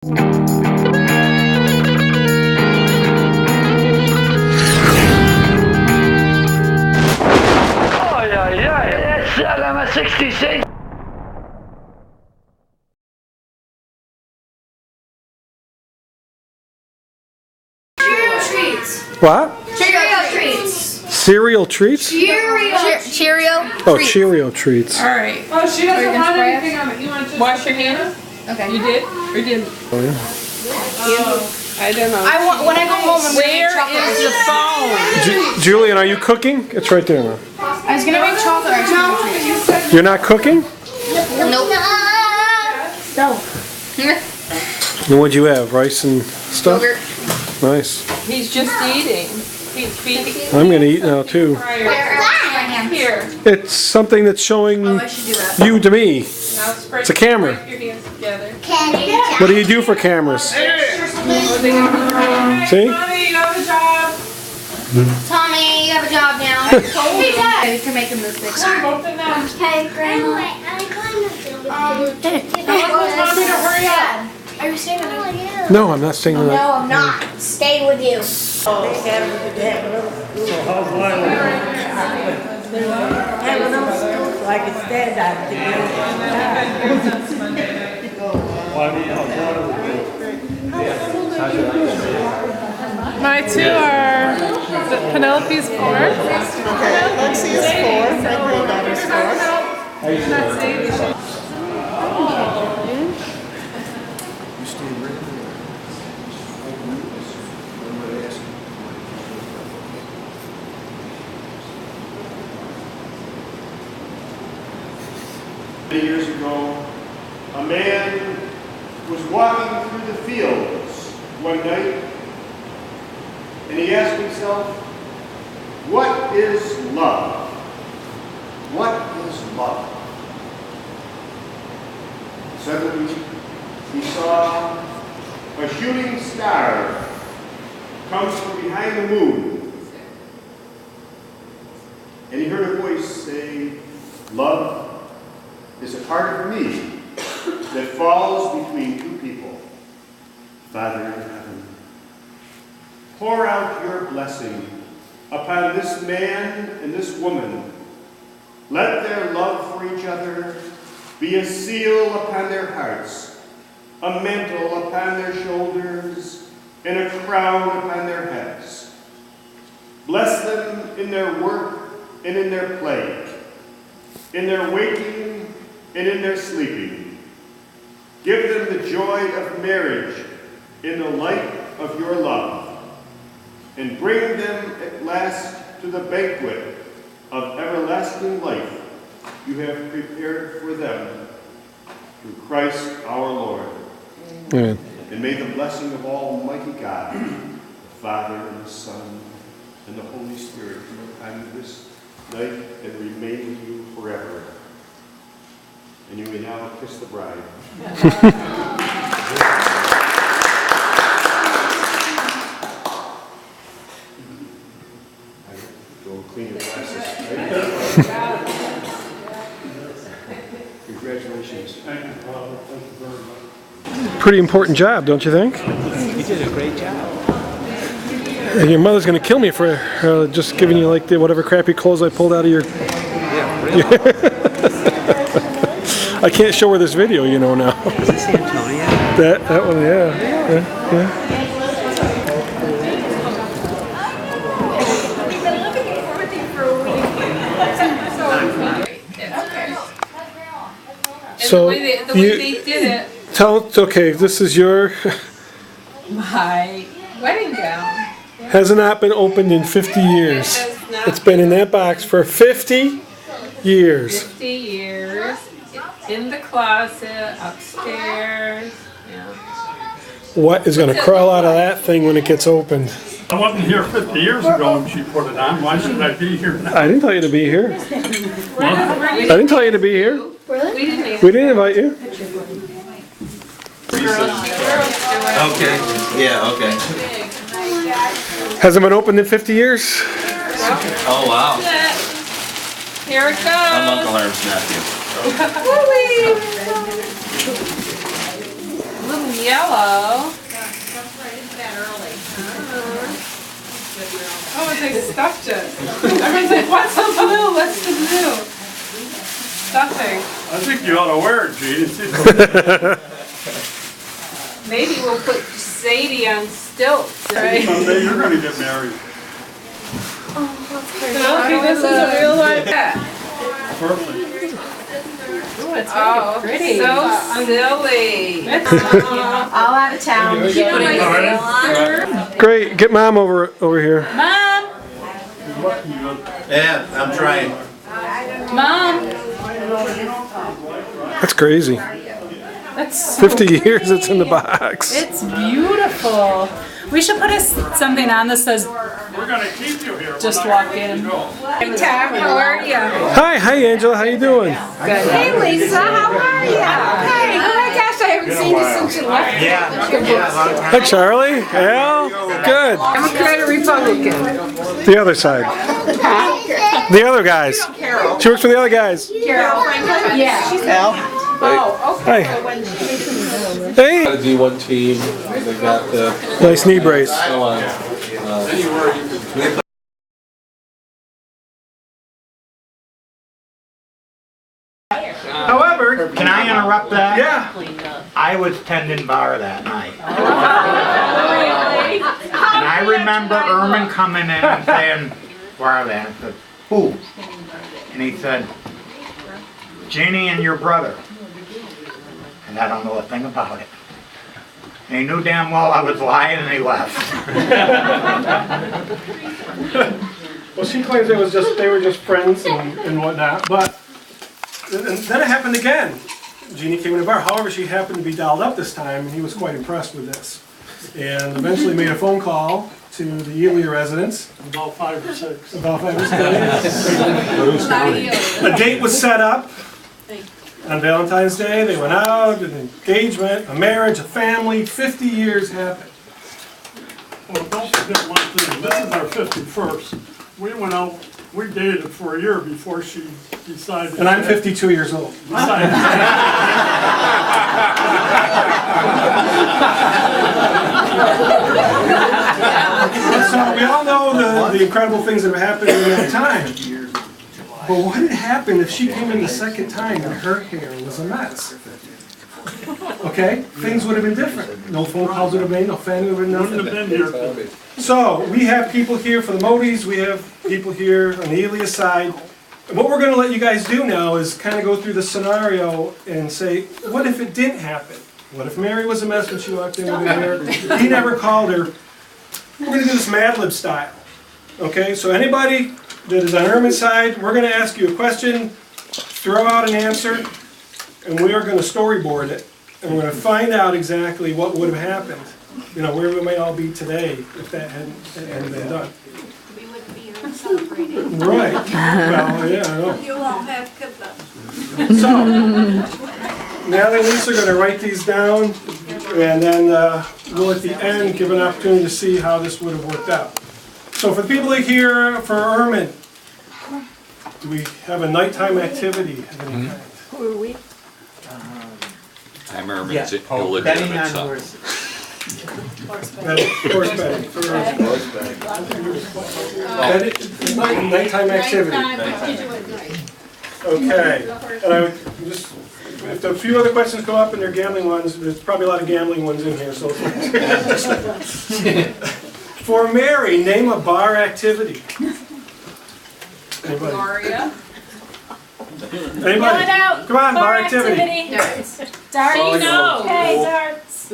Oh, yeah, I'm a 66. Cheerio treats. What? Cheerio treats. Cereal treats? Cheerio. Oh, Cheerio treats. All right. Oh, she doesn't want anything on it. You want to just Wash your hands. Okay. You did or didn't? Oh, yeah. I don't know. I want when I go home. I'm gonna make Where chocolate. is the phone? Julian, are you cooking? It's right there now. I was gonna make chocolate ice cream treats. You're not cooking? Nope. No. And what'd you have? Rice and stuff? Yogurt. Nice. He's just eating. He's feeding. I'm gonna eat now too. Here. It's something that's showing I should do that. you to me. Now spread It's a camera. your hands together. What do you do for cameras? See? Mommy, you have a job. Tommy, you have a job now. Hey, Dad. You can make him this big. Open that. Okay, Grandma. Mommy to hurry up. Are you staying with me? No, I'm not saying that. No, I'm not. Staying with you. Like it stands out My two are Penelope's 4. Okay, Lexi is 4, my granddaughter's 4. Many years ago, a man was walking through the fields one night, and he asked himself, what is love? What is love? Suddenly, he saw a shooting star come from behind the moon, and he heard a voice say, love is a part of me that falls between two people. Father in heaven, pour out your blessing upon this man and this woman. Let their love for each other be a seal upon their hearts, a mantle upon their shoulders, and a crown upon their heads. Bless them in their work and in their play, in their waking and in their sleeping. Give them the joy of marriage in the light of your love, and bring them at last to the banquet of everlasting life you have prepared for them through Christ our Lord. Amen. And may the blessing of Almighty God, the Father and the Son and the Holy Spirit come upon this night and remain with you forever. And you may now kiss the bride. Go clean your glasses. Congratulations. Thank you, Father. Thank you very much. Pretty important job, don't you think? You did a great job. And your mother's gonna kill me for just giving you like the whatever crappy clothes I pulled out of your. Yeah, really. I can't show her this video, you know now. Is this Antonia? That one, yeah. So the way they did it. Okay, this is your My wedding gown. has not been opened in 50 years. Has not It's been in that box for 50 years. 50 years. In the closet, upstairs. Yeah. What is going to crawl out of that thing when it gets opened? I wasn't here 50 years ago when she put it on. Why should I be here now? I didn't tell you to be here. I didn't tell you to be here. We didn't We didn't invite you. Okay. Yeah, okay. Hasn't been opened in 50 years. Oh, wow. Here it goes. I'm Uncle Herm's nephew. Little yellow. Oh, they stuffed it. Everyone's like, what's the blue? What's the blue? Stuffing. I think you ought to wear it, Gene. Maybe we'll put Sadie on stilts, right? Someday you're gonna get married. Okay, this is a real life. Perfect. Oh, it's really pretty. So silly. All out of town. Keep putting sail on. Great. Get Mom over here. Mom! Yeah, I'm trying. Mom! That's crazy. That's so 50 years it's in the box. It's beautiful. We should put something on that says, We're gonna keep you here. just walk in. Hey, Tom, how are you? Hi, Angela. How you doing? Hey, Lisa, how are you? Hey, oh my gosh, I haven't seen you since you left. Hi, Charlie. Al. Good. Democrat or Republican? The other side. The other guys. She works for the other guys. Carol Franklin? Yeah. Oh, okay. Hi. Hey. Got a D1 team. They got the Nice knee brace. so on. However, can I interrupt that? Yeah. I was tending bar that night. And I remember Erman coming in and saying, where are they? I said, who? And he said, Jeannie and your brother. And I don't know a thing about it. And he knew damn well I was lying and he left. Well, she claims they were just friends and whatnot, but and then it happened again. Jeannie came in the bar. However, she happened to be dialed up this time, and he was quite impressed with this. And eventually made a phone call to the Elia residence. About 5 or 6. About 5 or 6. A date was set up on Valentine's Day. They went out, an engagement, a marriage, a family. 50 years happened. Well, don't forget one thing. This is our 51st. We went out, we dated for a year before she decided. And I'm 52 years old. So we all know the incredible things that have happened in that time. But what had happened if she came in the second time and her hair was a mess? Okay? Things would have been different. No phone calls would have been, no family would have Wouldn't have been nothing. here. So we have people here for the Modys, we have people here on the Elia side. And what we're going to let you guys do now is kind of go through the scenario and say, what if it didn't happen? What if Mary was a mess when she walked in with her hair? He never called her. We're going to do this Mad Lib style. Okay, so anybody that is on Erman's side, we're going to ask you a question, throw out an answer, and we are going to storyboard it. And we're going to find out exactly what would have happened. You know, where we may all be today if that hadn't been done. We wouldn't be here celebrating. Right. Well, yeah, I know. You won't have kibba. So, Natalie and Lisa are going to write these down, and then we'll at the end give an opportunity to see how this would have worked out. So for the people here, for Erman, do we have a nighttime activity of any kind? Who are we? I'm Erman's Yeah, illegitimate betting on son. horse. Horse betting. Nighttime activity. Okay. And I would just, if a few other questions come up and they're gambling ones, there's probably a lot of gambling ones in here. So, for Mary, name a bar activity. Anybody? Maria. Anybody? Come on, bar activity. Darts. No. Okay, darts.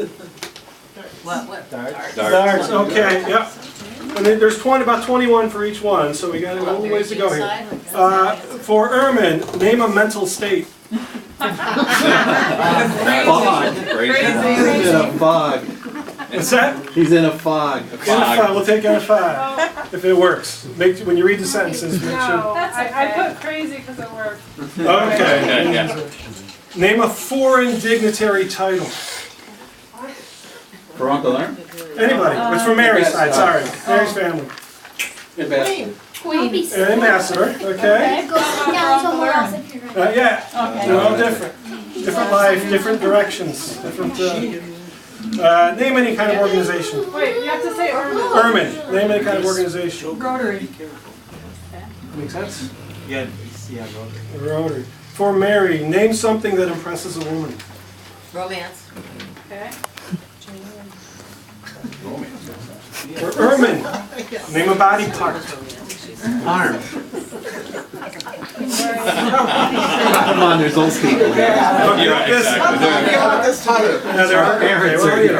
Darts. Okay. Yep. And then there's about 21 for each one, so we got a little ways to go here. For Erman, name a mental state. Fog. He's in a fog. What's that? He's in a fog. In a fog. We'll take in a 5 if it works. When you read the sentences, make sure. No, I put crazy because it worked. Okay. Name a foreign dignitary title. For Uncle Erm? Anybody? It's from Mary's side. Sorry, Mary's family. Ambassador. Queen. An ambassador. Okay. Go down somewhere else if you're ready. Yeah. They're all different. Different life, different directions, different. Name any kind of organization. Wait, you have to say Ermin. Ermin, name any kind of organization. Rotary. Make sense? Yeah, Rotary. Rotary. For Mary, name something that impresses a woman. Romance. Okay. For Ermin, name a body part. Arm. Come on, there's old people here.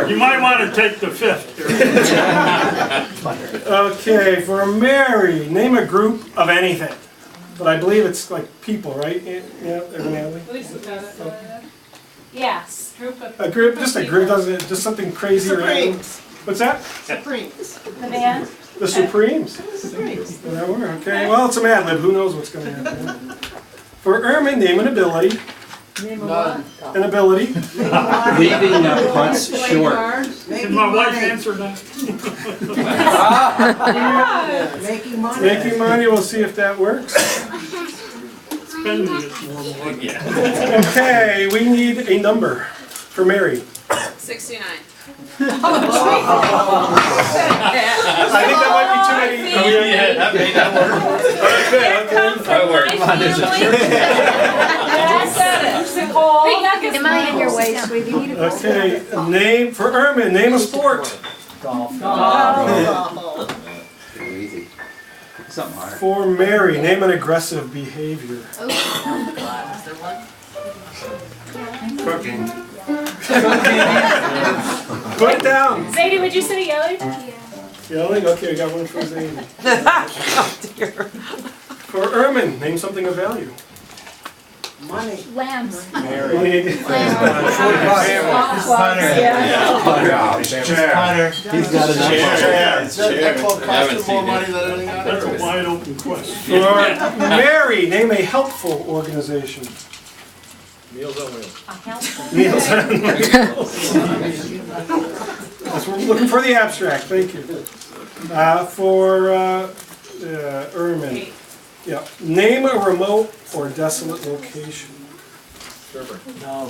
You might want to take the fifth here. Okay, for Mary, name a group of anything. But I believe it's like people, right? Yeah, evidently. Lisa got it. Yes. A group, just a group, doesn't it? Just something crazy random. Supremes. What's that? Supremes. The band? The Supremes. Supremes. That were, okay, well, it's a Mad Lib, who knows what's gonna happen. For Ermin, name an ability. None. An ability. Leaving putts short. Can my wife answer that? Making money. Making money, we'll see if that works. Spending it more. Okay, we need a number for Mary. 69. I think that might be too many. Yeah, that made that work. Okay, okay. That worked. Am I in your way, sweetie? Okay, name, for Ermin, name a sport. Golf. Too easy. Something hard. For Mary, name an aggressive behavior. Cooking. Put it down. Sadie, would you say yelling? Yelling, okay, we got one for Zadie. For Ermin, name something of value. Money. Lambs. Mary. Chair. He's got enough. That quote cost you more money than anything That's a else. wide open question. For Mary, name a helpful organization. Meals on Wheels. Meals on Wheels. That's what we're looking for, the abstract, thank you. For Ermin, yeah, name a remote or desolate location. No,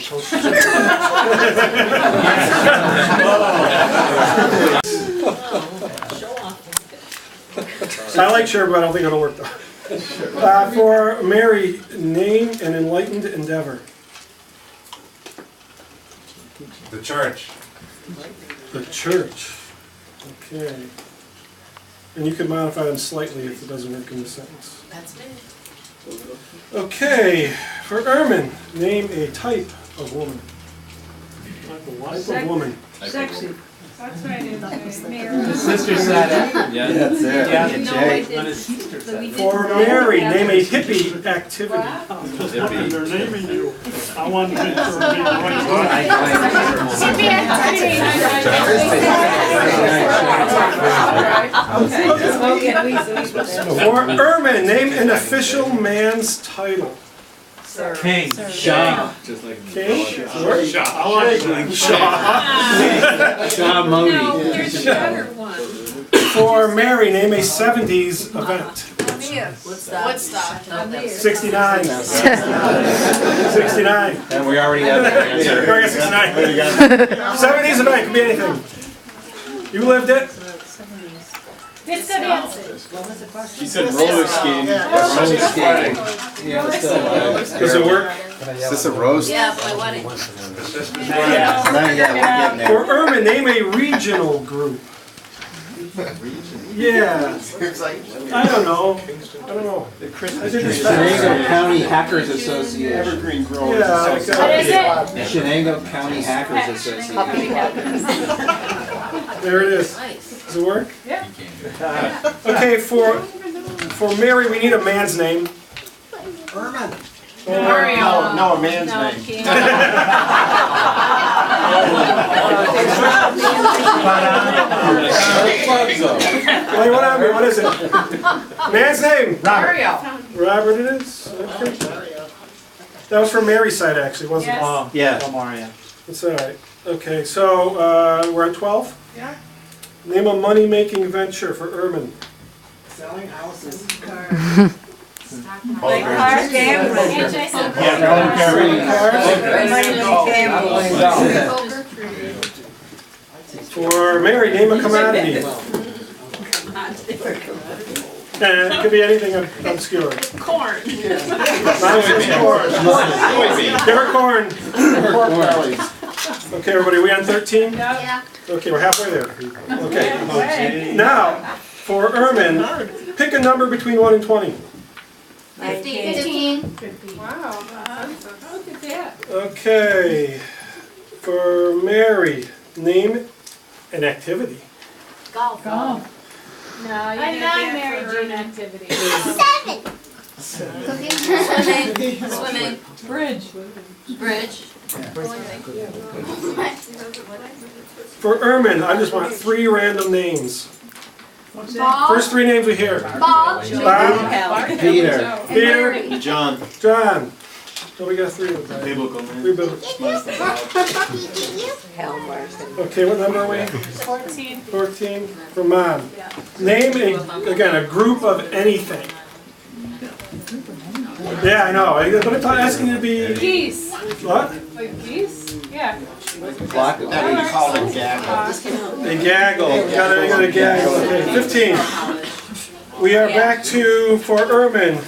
I like Sherb, but I don't think it'll work though. For Mary, name an enlightened endeavor. The church. The church. Okay. And you can modify them slightly if it doesn't work in the sentence. That's me. Okay, for Ermin, name a type of woman. Type of woman. Sexy. That's what I did. his sister said it. Yeah, that's it. Yeah. Jay. For Mary, name a hippie activity. And they're naming you. I want to make sure I'm being For Ermin, name an official man's title. King. Shah. King? Sure. Shah Mody. There's a better one. For Mary, name a 70s event. Woodstock. 69. 69. And we already have the answer. Very good, 69. 70s event, could be anything. You lived it? It's good answer. She said roller skating. Roller skating. Yeah, Does it work? Is this a roast? Yeah, my wedding. Yeah, For Ermin, name a regional group. Yeah. I don't know. I think it's Shenango County Hackers Association. Evergreen Grove. Yeah. What is it? Shenango County Hackers Association. There it is. Nice. Does it work? Yeah. Okay, for Mary, we need a man's name. Ermin. No, a man's name. Wait, what is it? Man's name. Mario. Robert it is? Okay. That was from Mary's side actually, wasn't it? Yes. Yeah. Maria. That's all right. Okay, so we're at 12? Yeah. Name a money-making venture for Ermin. Selling houses. Like cars, gambling. And Jason. For Mary, name a commodity. And it could be anything obscure. Corn. Corn. Give her corn. Okay, everybody, we on 13? Yeah. Okay, we're halfway there. Okay. Now, for Ermin, pick a number between 1 and 20. 15. Wow. Look at that. Okay. For Mary, name an activity. Golf. No, I'm not married to an activity. 7. Cooking. Swimming. Bridge. Bridge. For Ermin, I just want 3 random names. Bob. First 3 names we hear. Bob. Bob, Peter. Peter, John. John. So we got 3 of them. Biblical man. 3 biblical. Okay, what number are we? 14. 14. For Mom. Name, again, a group of anything. Yeah, I know. But I'm not asking you to be... Geese. What? Like geese? Yeah. Flock of That we call it gaggle. They gaggle. Gotta gaggle. Okay, 15. We are back to, for Ermin,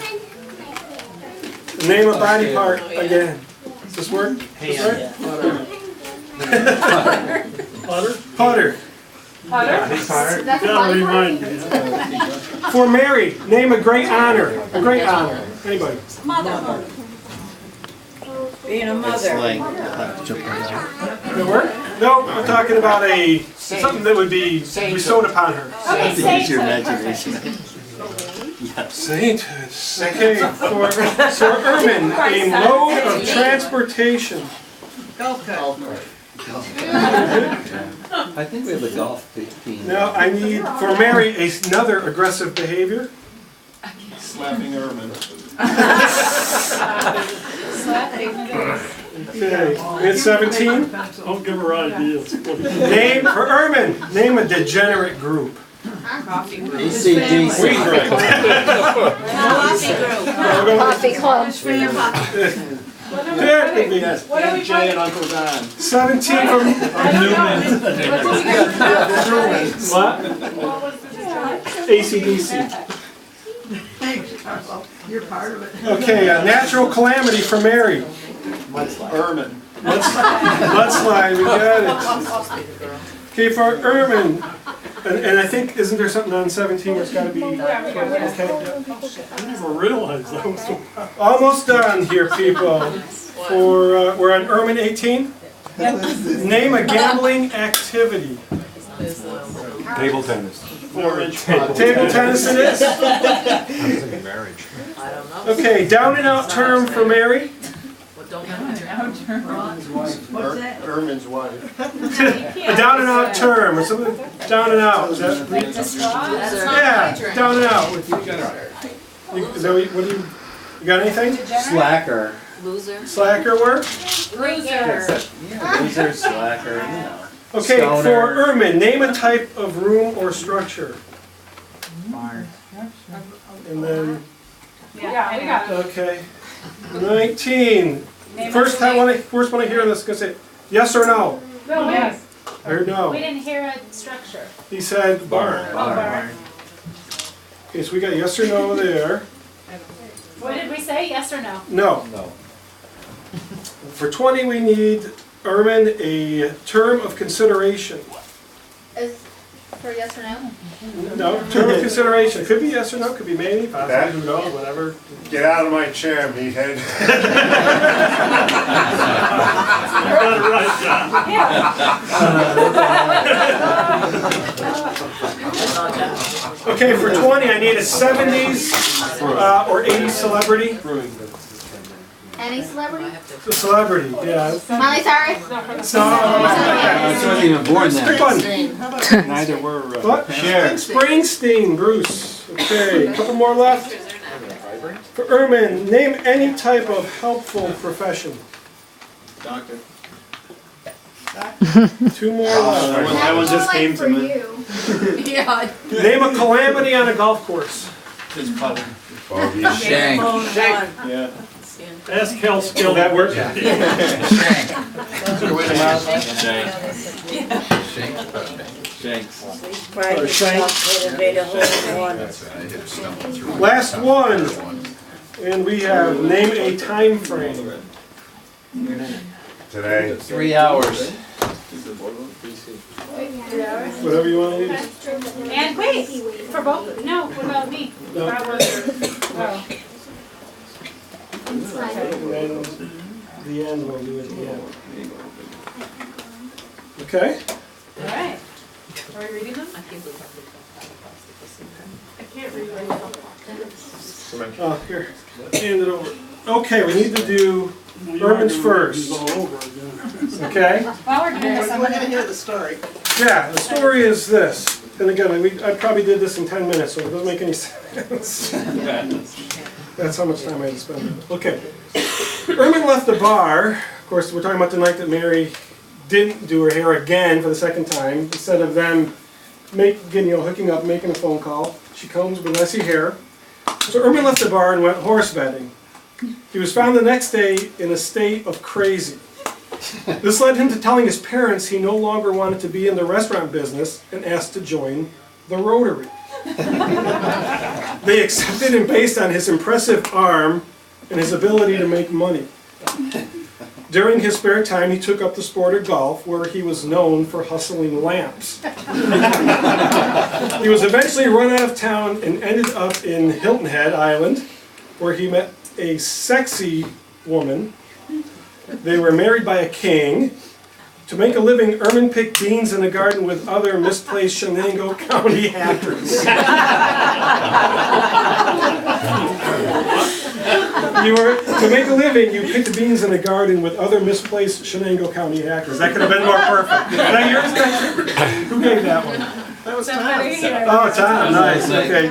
name a body part again. Does this work? Hand. Putter? Putter. Putter? That's a Gotta body remind part? me. For Mary, name a great honor. A great honor. Anybody? Being a mother. Slang. Does it work? No, I'm talking about something that would be bestowed upon her. Use your imagination. Sainthood. Okay, for Ermin, a mode of transportation. Golf cart. I think we have a golf team. Now, I need, for Mary, another aggressive behavior. Slapping Ermin. Okay, we at 17. Don't give her ideas. Name, for Ermin, name a degenerate group. ACDC. Coffee club. There could be. Yes, Aunt Jay and Uncle Don. 17 from Newman. What? AC/DC. You're part of it. Okay, a natural calamity for Mary. Ermin. Mudslide, we got it. Okay, for Ermin, and I think, isn't there something on 17 where it's got to be? Okay, I never realized that was so. almost done here, people. For we're on Ermin 18. Name a gambling activity. Table tennis. 4-inch Table tennis it is. Marriage. Okay, down and out term for Mary. Ermin's wife. A down and out term, or something. Down and out. Is that? Yeah, down and out. Is that what you got anything? Slacker. Slacker work? Loser, slacker, you know. Okay, Stoner. for Ermin, name a type of room or structure. And then, Yeah, we got it. okay. 19. First one I hear this, gonna say yes or no. No, yes. I heard no. We didn't hear a structure. He said barn. Okay, so we got yes or no there. What did we say, yes or no? No. For 20, we need, Ermin, a term of consideration. Is for yes or no? No, term of consideration. Could be yes or no, could be maybe, possibly, who knows, whatever. Get out of my chair, meathead. You got it right, John. Okay, for 20, I need a 70s or 80s celebrity. Any celebrity? A celebrity, yeah. Miley Cyrus? So, I wasn't even born pick then. one. Neither were. What? Cher. Springsteen, Bruce. Okay, a couple more left. For Ermin, name any type of helpful profession. Doctor. 2 more left. That one just came to me. Yeah. Name a calamity on a golf course. Just putting. Bogey. Shank. Shake. Yeah. Ask Cal Skill. That works? Shanks. Or Shank. Last one. And we have name a time frame. Today. 3 hours. Whatever you want to use. And wait, for both, no, what about me? No. Oh. And then the end we'll do at the end. Okay? All right. Are we reading them? I can't read right now. Oh, here. Hand it over. Okay, we need to do Urban's first. All over again. Okay? While we're doing this, I'm We're gonna gonna, hear the story. Yeah, the story is this. And again, I probably did this in 10 minutes, so it doesn't make any sense. That's how much time I had to spend. Okay. Ermin left the bar. Of course, we're talking about the night that Mary didn't do her hair again for the second time. Instead of them hooking up, making a phone call, she comes with messy hair. So Ermin left the bar and went horse betting. He was found the next day in a state of crazy. This led him to telling his parents he no longer wanted to be in the restaurant business and asked to join the Rotary. They accepted him based on his impressive arm and his ability to make money. During his spare time, he took up the sport of golf, where he was known for hustling lamps. He was eventually run out of town and ended up in Hilton Head Island, where he met a sexy woman. They were married by a king. To make a living, Ermin picked beans in the garden with other misplaced Shenango County hackers. To make a living, you picked beans in the garden with other misplaced Shenango County hackers. That could have been more perfect. Is that yours, guys? Who gave that one? That was somebody Tom. here. Oh, Tom, nice, okay.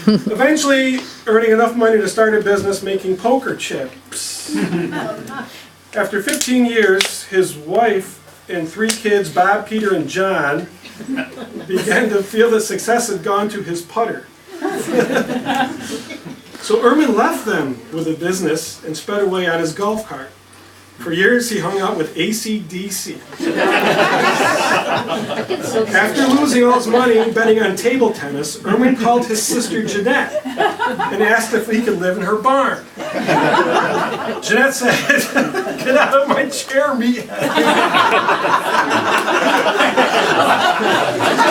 Eventually, earning enough money to start a business making poker chips. After 15 years, his wife and 3 kids, Bob, Peter, and John, began to feel that success had gone to his putter. So Ermin left them with a business and sped away on his golf cart. For years, he hung out with AC/DC. After losing all his money betting on table tennis, Ermin called his sister Jeanette and asked if he could live in her barn. Jeanette said, "Get out of my chair, meathead."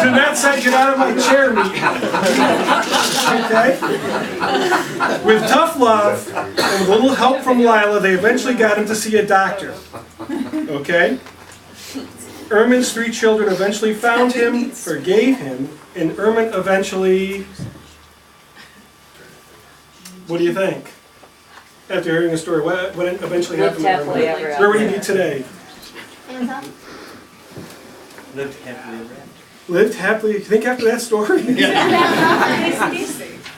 Jeanette said, "Get out of my chair, meathead." Okay? With tough love and a little help from Lila, they eventually got him to see a doctor. Okay? Ermin's 3 children eventually found him, forgave him, and Ermin eventually... What do you think? After hearing the story, what eventually happened to Ermin? Where would he be today? Lived happily ever after. Lived happily... You think after that story?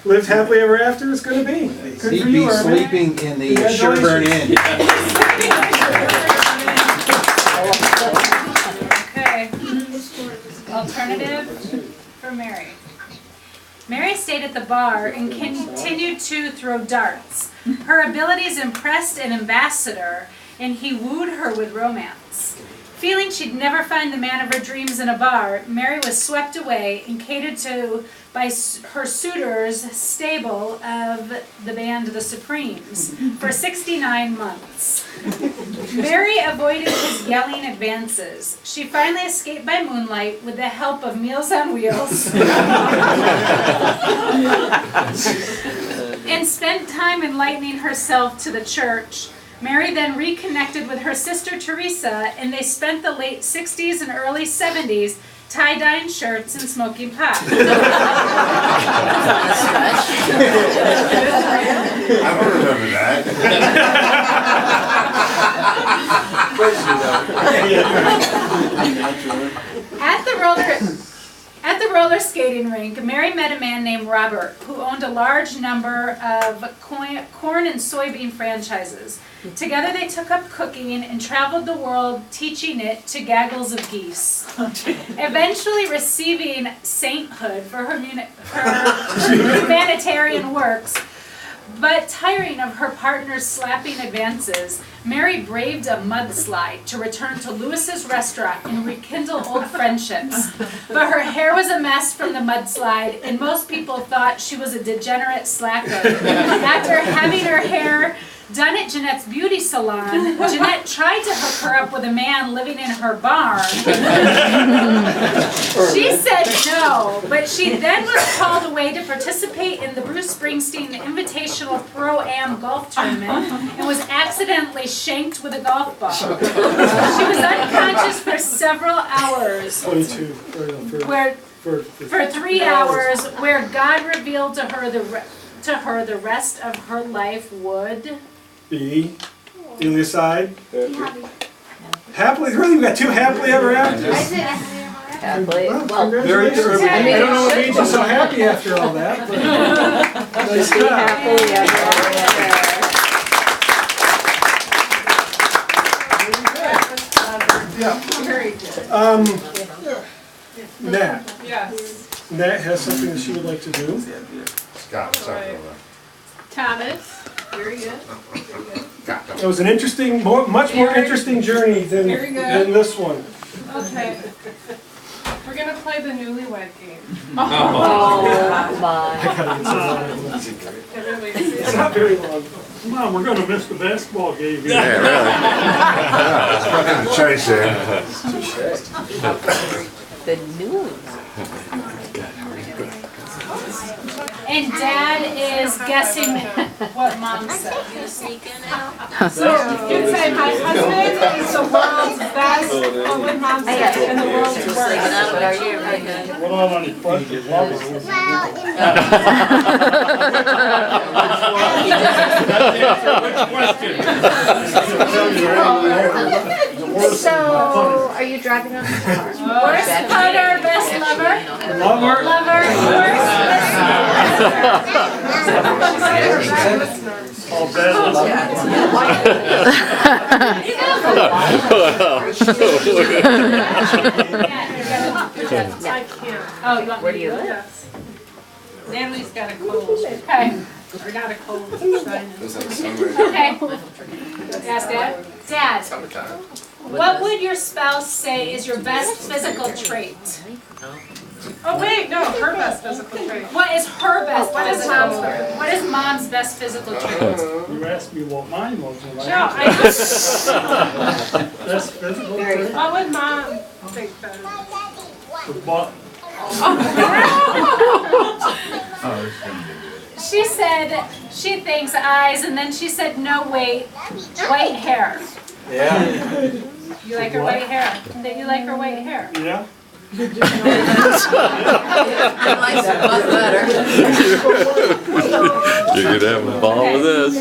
Lived happily ever after it's going to be. Good for He'd you, be Ermin. sleeping in the Sherburne Inn. okay. Alternative for Mary. Mary stayed at the bar and continued to throw darts. Her abilities impressed an ambassador, and he wooed her with romance. Feeling she'd never find the man of her dreams in a bar, Mary was swept away and catered to by her suitors' stable of the band The Supremes for 69 months. Mary avoided his yelling advances. She finally escaped by moonlight with the help of Meals on Wheels and spent time enlightening herself to the church. Mary then reconnected with her sister Teresa, and they spent the late 60s and early 70s tie-dyeing shirts and smoking pot. I don't remember that. At the roller skating rink, Mary met a man named Robert who owned a large number of corn and soybean franchises. Together they took up cooking and traveled the world teaching it to gaggles of geese. Eventually receiving sainthood for her humanitarian works, But tiring of her partner's slapping advances, Mary braved a mudslide to return to Lewis's restaurant and rekindle old friendships. But her hair was a mess from the mudslide, and most people thought she was a degenerate slacker. After having her hair done at Jeanette's beauty salon, Jeanette tried to hook her up with a man living in her barn. She said no, but she then was called away to participate in the Bruce Springsteen Invitational Pro-Am golf tournament and was accidentally shanked with a golf ball. She was unconscious for several hours. 22. For 3 hours, where God revealed to her the rest of her life would B. Delia side. Happily, really? We got 2 happily ever afters? Happily, well, Very good. I don't know what made you so happy after all that, but nice job. happily ever Very good. Nat. Yes. Nat has something that she would like to do. Scott, sorry about Thomas. Very good. It was an interesting, much more interesting journey than this one. Okay. We're gonna play the newlywed game. Oh my. I gotta get some Everybody see It's it? not very long. Come on, we're gonna miss the basketball game. Yeah, really. The choice there. The news. And Dad is guessing what Mom said. So you say my husband is the world's best. What would Mom say? And the world's worst. What on any questions? So, are you driving on the car? Worst putter, best lover. Lover. Lover, worst best All bad. I can't. Oh, you want Where do you live? Yes. Natalie's got a cold. Okay, Or not a cold. It's shining. okay. Ask Dad. Dad, what would your spouse say is your best physical trait? Oh wait, no, her best physical trait. What is her best What is physical Mom's trait? What is Mom's best physical trait? You asked me what mine was. and No, I I just. That's physical. trait. What would Mom think better? The butt. She said she thinks eyes, and then she said no, wait, white hair. Yeah. You like her white hair? That you like her white hair? Yeah. I like the butt better. You're gonna have a ball with this.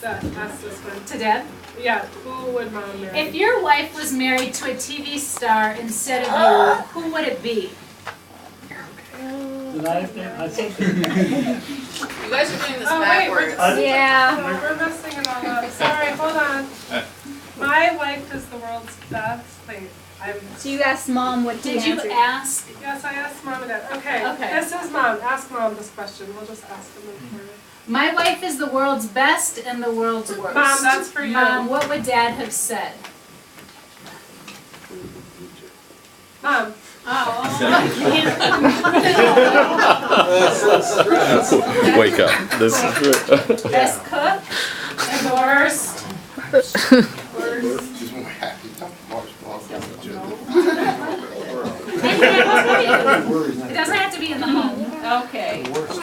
Ask this one. To Dad? Yeah, who would Mom marry? If your wife was married to a TV star instead of you, who would it be? Did I said You guys are doing this Oh wait, backwards. Yeah. we're messing it all up. Sorry, hold on. My wife is the world's best. Wait, So you asked Mom what Did you ask? yes, I asked Mom that. Okay. Okay. This is Mom. Ask Mom this question. We'll just ask them for you. My wife is the world's best and the world's worst. Mom, that's for you. Mom, what would Dad have said? Mom. Wake up. This is Best cook and worst. It doesn't have to be in the home. Okay. Worst.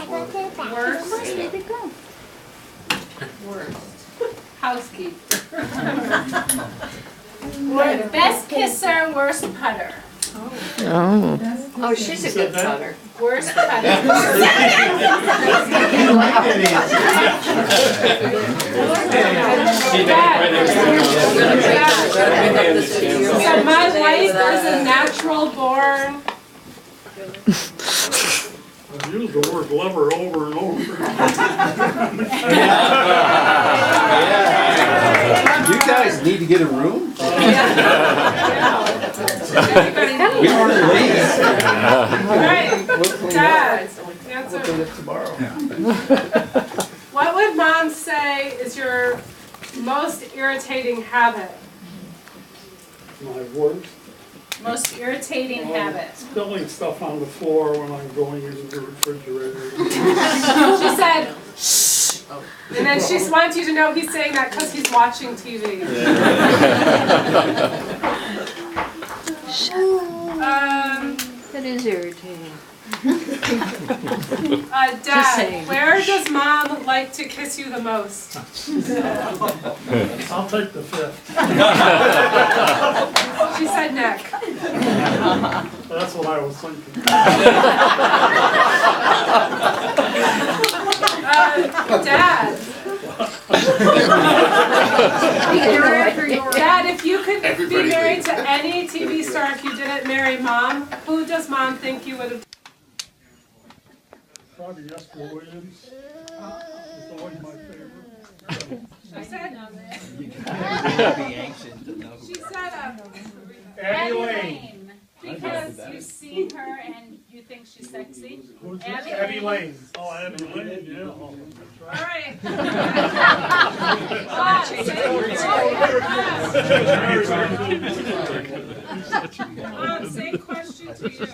Worst. Housekeeper. Best kisser, worst putter. Oh, she's a good putter. Worst putter. So my wife is a natural born. I've used the word lover over and over. You guys need to get a room? Everybody knows. We ordered these. All right, Dad, answer. What would Mom say is your most irritating habit? My worst. Most irritating habit. Spilling stuff on the floor when I'm going into the refrigerator. She said, shh. And then she wants you to know he's saying that because he's watching TV. That is irritating. Dad, where does Mom like to kiss you the most? I'll take the 5th. She said neck. That's what I was thinking. Dad. Dad, if you could be married to any TV star if you didn't marry Mom, who does Mom think you would have? Probably Esther Williams. It's always my favorite. She said, she said, Abby Lane. Because you've seen her and you think she's sexy. Who's this? Abby Lane. Oh, Abby Lane, yeah. Oh, that's right. All right. Same question to you.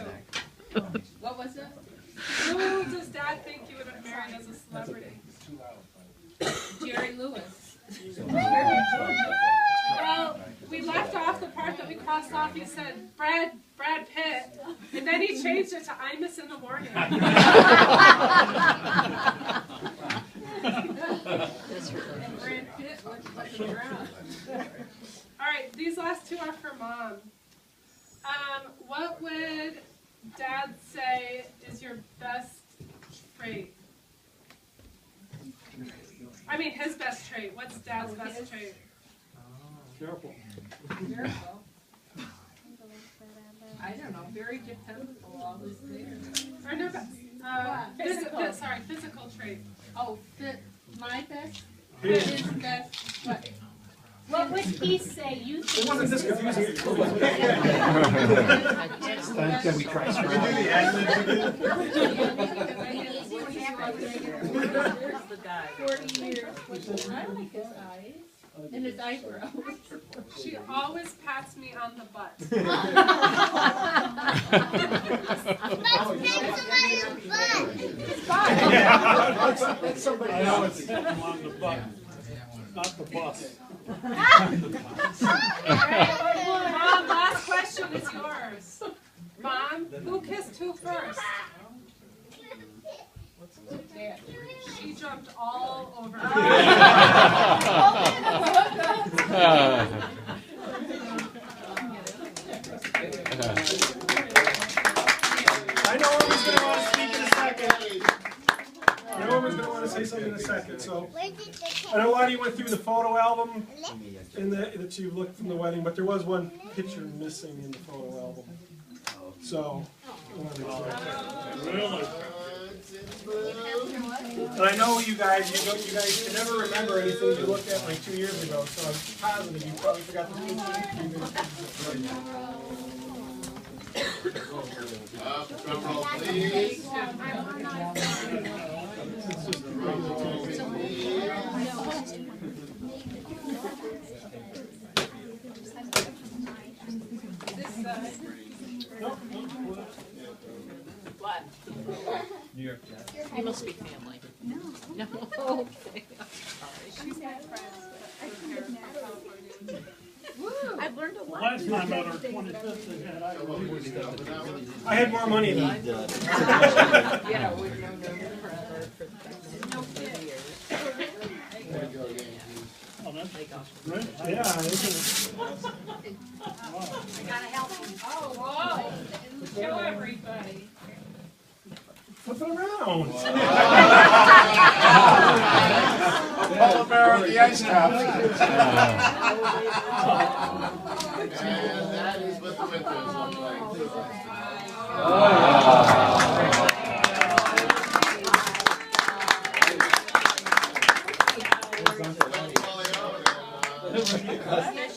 What was it? Who does Dad think you would have married as a celebrity? Jerry Lewis. Well, we left off the part that we crossed off. He said Brad Pitt, and then he changed it to Imus in the morning. And Brad Pitt looked like the ground. All right, these last two are for Mom. What would Dad say is your best trait? I mean, his best trait. What's Dad's best trait? Careful. I don't know, very dependable, always there. Or no, physical trait. Oh, my best? His best, what would he say you think? It wasn't this confusing. Can we try some? Where's the guy? 40 years. I like his eyes. And his eyebrows. She always pats me on the butt. That's somebody else. I know it's on the butt, not the bus. Mom, last question is yours. Mom, who kissed who first? She jumped all over me. I know Irma's going to want to speak in a second. I know Irma's going to want to say something in a second. So I know a lot of you went through the photo album that you looked from the wedding, but there was one picture missing in the photo album. So, Really? and I know you guys can never remember anything you looked at like 2 years ago, so I'm positive you probably forgot the Drum roll, please. What? New York Jets. You must be family. No. No. Okay. I've learned a lot. Last time at our 25th, they had I had more money than Yeah, we've known them forever for no years. Oh, that's great. Yeah, I gotta help him. Oh, whoa. Show everybody. flip it around. Polar bear on the ice cap. And that is what the winters look like.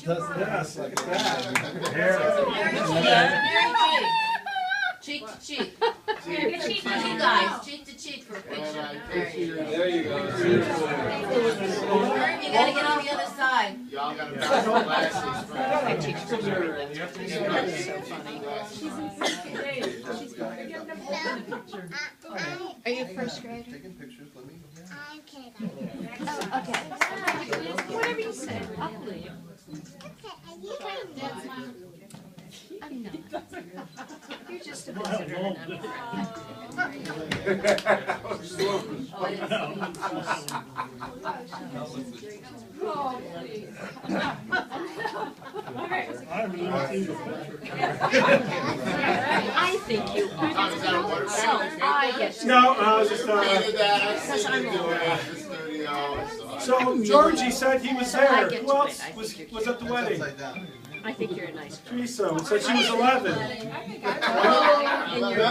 Yes, look at that. Cheek to cheek. Here, cheek to You cheek. guys, cheek to cheek for a picture. There you go. You gotta get on the other side. Y'all gotta pass the glasses. Are you a first grader? Taking pictures, let me. Whatever you say. I'll believe. You're just a visitor and I'm a Oh, please. I haven't even seen the picture. I think you are. Tom, is that a watercolor? I get to. No, I was just, Painted that, I see you doing it in the studio. so Georgie said he was there. Who else was at the wedding? Upside down. I think you're a nice girl. Teresa said she was 11. And you're a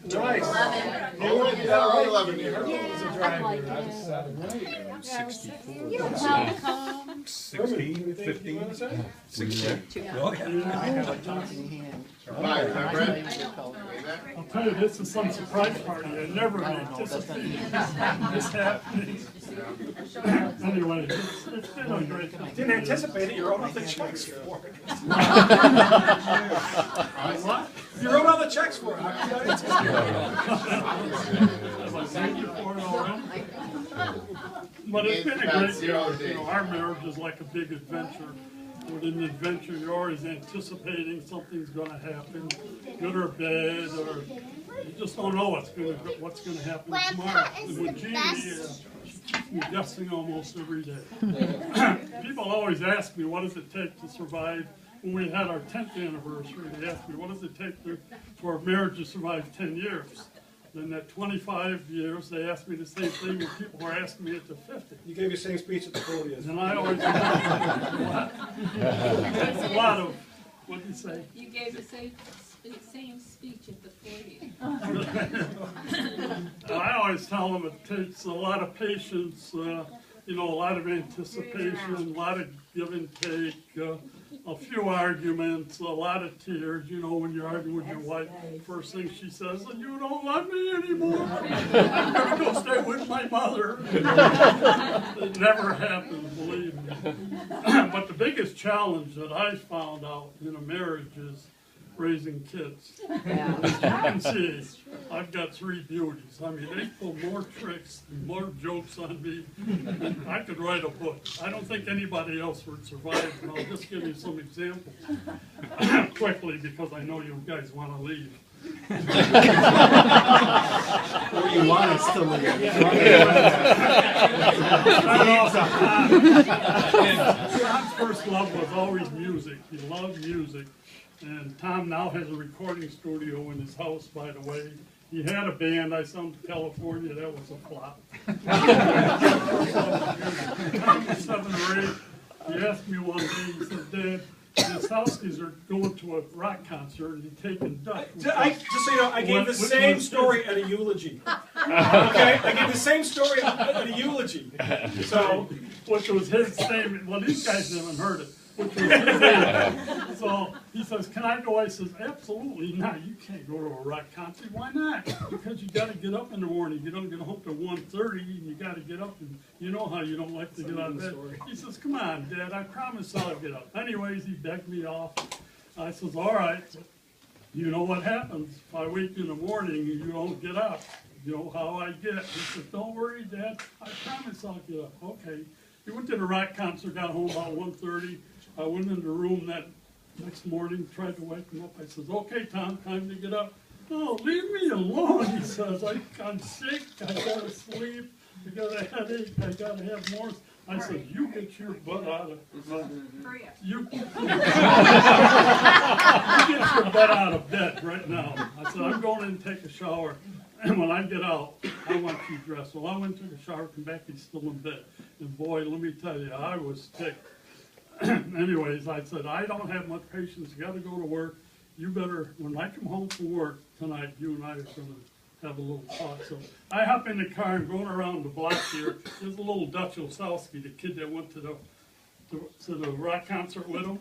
Nice. You were 11 years old. I like it. 64. You're welcome. 16, 15, 16. Oh, yeah. I have a talking hand. Right, remember it? I'll tell you, this is some surprise party. I never anticipated this happening. Anyway, it's been a great time. Didn't anticipate it, you wrote all the checks for it. What? You wrote all the checks for it. Have I thanked you for it already? But it's been a great year. You know, our marriage is like a big adventure. With an adventure, you're always anticipating something's going to happen, good or bad, or you just don't know what's going to happen tomorrow. And with Jeannie, she keeps me guessing almost every day. People always ask me, what does it take to survive? When we had our 10th anniversary, they asked me, what does it take for a marriage to survive 10 years? Then at 25 years, they asked me the same thing, and people were asking me at the 50. You gave your same speech at the podium. And I always what? It's a lot of, what do you say? You gave the same speech at the 40. I always tell them it takes a lot of patience, you know, a lot of anticipation, a lot of give and take, a few arguments, a lot of tears. You know, when you're arguing with your wife, first thing she says, "You don't love me anymore. I'm gonna go stay with my mother." It never happens, believe me. But the biggest challenge that I found out in a marriage is raising kids. As you can see, I've got 3 beauties. I mean, they pull more tricks and more jokes on me than I could write a book. I don't think anybody else would survive, and I'll just give you some examples quickly because I know you guys want to leave. Or you want us to leave. Tom's first love was always music. He loved music. And Tom now has a recording studio in his house, by the way. He had a band, I sung to California, that was a flop. Tom was 7 or 8. He asked me one day, he said, "Dad, the Souskies are going to a rock concert and they're taking Dutch." Just so you know, I gave the same story at a eulogy. Okay? I gave the same story at a eulogy. So, which was his statement. Well, these guys haven't heard it. Which was his statement. So he says, "Can I go?" I says, "Absolutely not. You can't go to a rock concert. Why not? Because you got to get up in the morning. You don't get home till 1:30, and you got to get up. And you know how you don't like to get out of bed." He says, "Come on, Dad. I promise I'll get up." Anyways, he begged me off. I says, "All right. You know what happens if I wake in the morning and you don't get up? You know how I get." He says, "Don't worry, Dad. I promise I'll get up." Okay. He went to the rock concert, got home about 1:30. I went in the room that next morning, tried to wake him up. I says, "Okay, Tom, time to get up." "Oh, leave me alone," he says. I'm sick. I gotta sleep. I got a headache. I gotta have more. I said, "You get your butt out of you get your butt out of bed right now." I said, "I'm going in and take a shower. And when I get out, I want you dressed." Well, I went to the shower, come back, he's still in bed. And boy, let me tell you, I was ticked. Anyways, I said, "I don't have much patience. You got to go to work. You better, when I come home from work tonight, you and I are going to have a little talk." So I hop in the car and going around the block here. There's a little Dutch Osowski, the kid that went to the to the rock concert with him.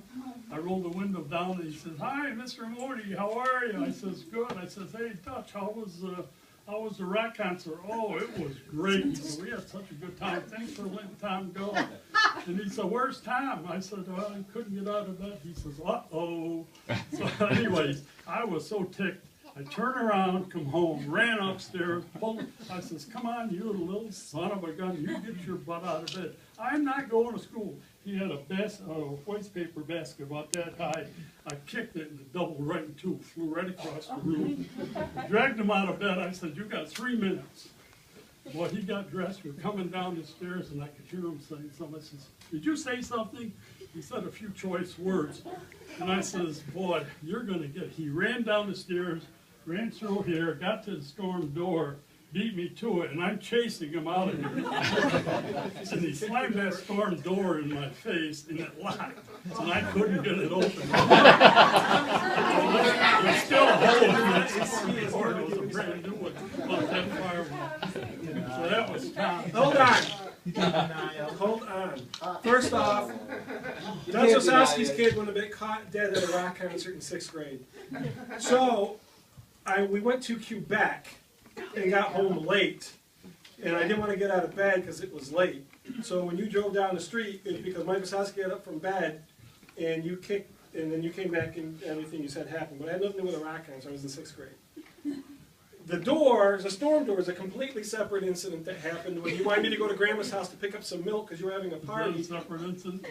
I rolled the window down and he says, "Hi, Mr. Mody, how are you?" I says, "Good." I says, "Hey, Dutch, how was the rock concert?" "Oh, it was great." He said, "We had such a good time. Thanks for letting Tom go." And he said, "Where's Tom?" I said, "Well, he couldn't get out of bed." He says, "Uh-oh." So anyways, I was so ticked. I turned around, come home, ran upstairs, pulled. I says, "Come on, you little son of a gun, you get your butt out of bed. I'm not going to school." He had a waste paper basket about that high. I kicked it and it doubled right in two, flew right across the room. I dragged him out of bed. I said, "You got 3 minutes." Boy, he got dressed. We're coming down the stairs and I could hear him saying something. I says, "Did you say something?" He said a few choice words. And I says, "Boy, you're going to get..." He ran down the stairs, ran through here, got to the storm door, beat me to it, and I'm chasing him out of here. And he slammed that storm door in my face, and it locked, and I couldn't get it open. There's still a hole in that storm door. It was a brand new one, about that firewall. So that was Tom. Hold on. Hold on. First off, Dutch Osowski's kid would have been caught dead at a rock concert in 6th grade. So, we went to Quebec and got home late, and I didn't want to get out of bed because it was late. So when you drove down the street, it was because Mike Osowski got up from bed, and you kicked, and then you came back and everything you said happened. But it had nothing to do with a rock concert. I was in 6th grade. The storm door, is a completely separate incident that happened when you wanted me to go to Grandma's house to pick up some milk because you were having a party.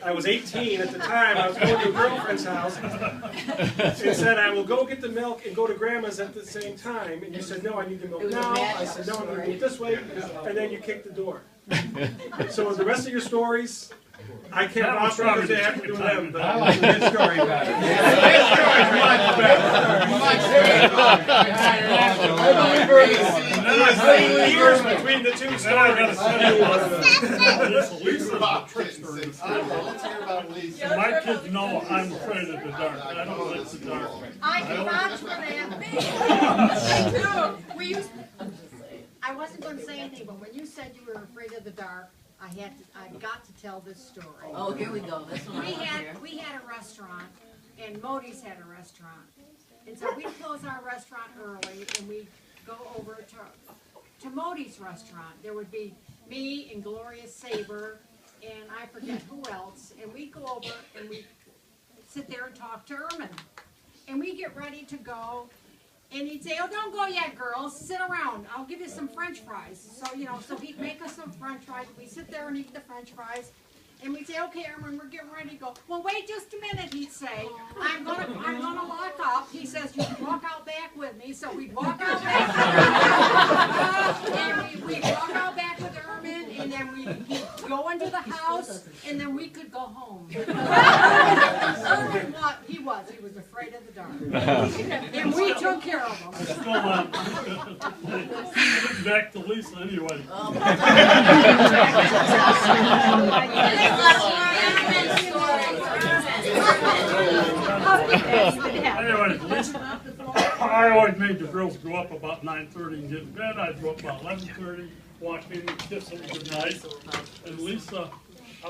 I was 18 at the time. I was going to a girlfriend's house and said, "I will go get the milk and go to Grandma's at the same time." And you said, "No, I need the milk now." I said, "No, I'm going to do it this way." And then you kicked the door. So the rest of your stories, I can't vouch for because they have to do with them. But I like this story better. This story is much better. Years between the two stories. My kids know I'm afraid of the dark. I don't like the dark. I can vouch for that. Me too. I wasn't going to say anything, but when you said you were afraid of the dark, I got to tell this story. Oh, here we go. This one. We had a restaurant, and Mody's had a restaurant, and so we close our restaurant early, and we go over to Mody's restaurant. There would be me and Gloria Saber, and I forget who else, and we go over and we sit there and talk to Ermin, and we get ready to go. And he'd say, "Oh, don't go yet, girls. Sit around. I'll give you some French fries." So, so he'd make us some French fries. We'd sit there and eat the French fries. And we'd say, "Okay, Ermin, we're getting ready to go." "Well, wait just a minute," he'd say. I'm gonna lock up." He says, "You can walk out back with me." So we'd walk out back with Ermin. And we'd walk out back with Ermin. And then we'd go into the house. And then we could go home. Ermin, he was afraid of the dark. And we took care of him. Back to Lisa anyway. Anyway, I always made the girls go up about 9:30 and get in bed. I'd go up about 11:30, walk in and kiss them goodnight. And Lisa, I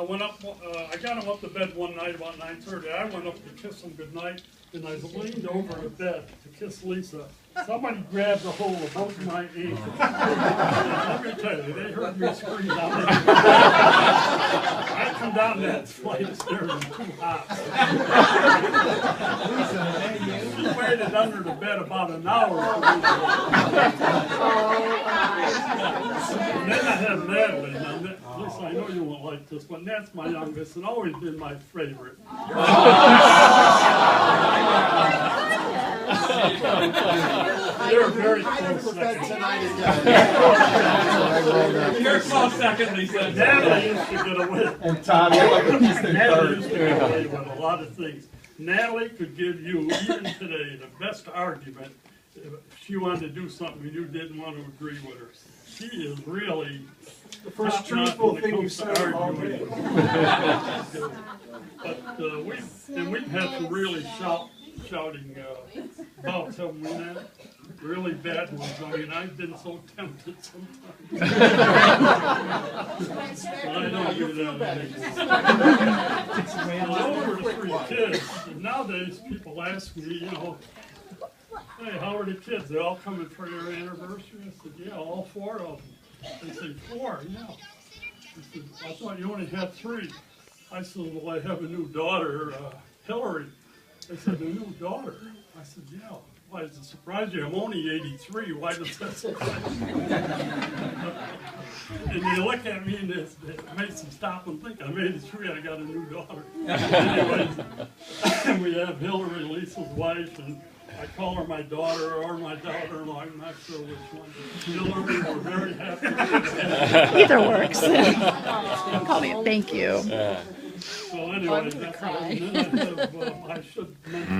got them up to bed one night about 9:30. I went up to kiss them goodnight, and I leaned over the bed to kiss Lisa. Somebody grabbed a hold of both my ankles. Let me tell you, they heard me scream down there. I come down that flight of stairs in 2 hops. She waited under the bed about an hour. And then I had Natalie. Now, Lisa, I know you won't like this, but Nat's my youngest and always been my favorite. You're very close second. You're close second, Lisa. Natalie used to get away. And Tom, Natalie used to get away with a lot of things. Natalie could give you, even today, the best argument if she wanted to do something and you didn't want to agree with her. She is really the first truthful thing you said all day. But we've had to really shouting about some really bad ones. I mean, I've been so tempted sometimes. But I don't do that anymore. Over 3 kids. And nowadays, people ask me, you know, hey, how are the kids? They all coming for your anniversary? I said, yeah, all 4 of them. They say, 4? Yeah. I said, I thought you only had 3. I said, well, I have a new daughter, Hillary. They said, a new daughter? I said, yeah. Why does it surprise you? I'm only 83. Why does that surprise you? And they look at me and it makes them stop and think, I'm 83, I got a new daughter. Anyways, we have Hillary, Lisa's wife, and I call her my daughter or my daughter-in-law. I'm not sure which one. Hillary, we're very happy. Either works. Call me. Thank you. So anyway, that's all. And then I should mention.